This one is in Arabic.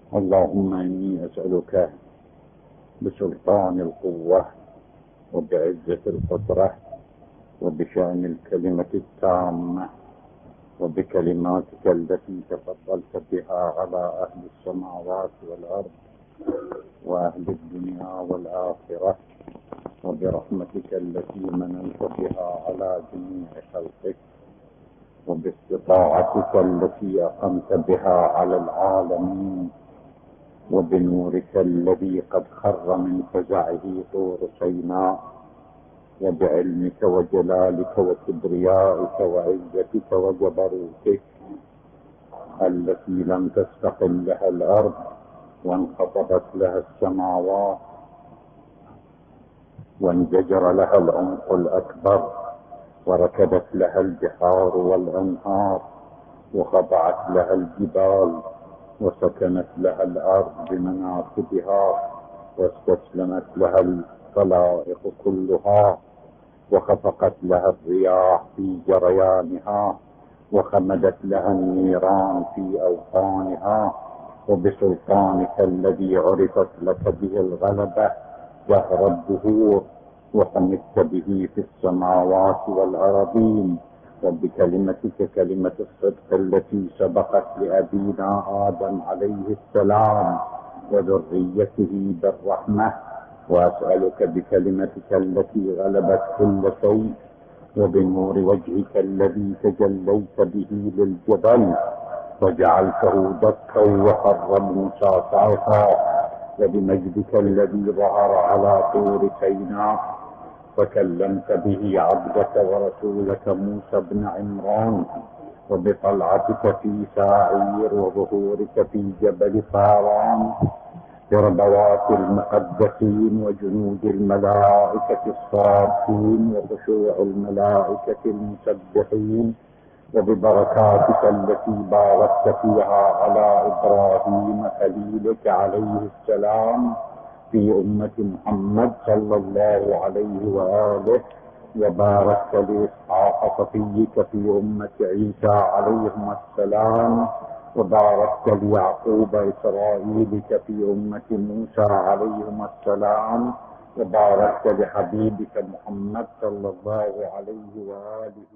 اللهم إني أسألك بسلطان القوة وبعزة القدرة وبشأن الكلمة التامة وبكلماتك التي تفضلت بها على أهل السماوات والأرض وأهل الدنيا والآخرة، وبرحمتك التي مننت بها على جميع خلقك، وباستطاعتك التي أقمت بها على العالمين، وبنورك الذي قد خر من فزعه طور سيناء، وبعلمك وجلالك وكبريائك وعزتك وجبروتك التي لم تستقل لها الأرض وانخفضت لها السماوات وانزجر لها العمق الأكبر وركدت لها البحار والأنهار وخضعت لها الجبال وسكنت لها الأرض بمناكبها واستسلمت لها الخلائق كلها وخفقت لها الرياح في جريانها وخمدت لها النيران في أوطانها، وبسلطانك الذي عرفت لك به الغلبة جهر الدهور وحمدت به في السماوات والأرضين، وبكلمتك كلمة الصدق التي سبقت لأبينا آدم عليه السلام وذريته بالرحمة، وأسألك بكلمتك التي غلبت كل شيء وبنور وجهك الذي تجليت به للجبل وجعلته دكا وخر موسى صعقا، وبمجدك الذي ظهر على طور سيناء وكلمت به عبدك ورسولك موسى بن عمران، وبطلعتك في ساعير وظهورك في جبل فاران بربوات المقدسين وجنود الملائكة الصافين وخشوع الملائكة المسبحين، وببركاتك التي باركت فيها على إبراهيم خليلك عليه السلام في أمة محمد صلى الله عليه وآله، وباركت لإسحاق صفيك في أمة عيسى عليهما السلام، وباركت ليعقوب إسرائيلك في أمة موسى عليهما السلام، وباركت لحبيبك محمد صلى الله عليه وآله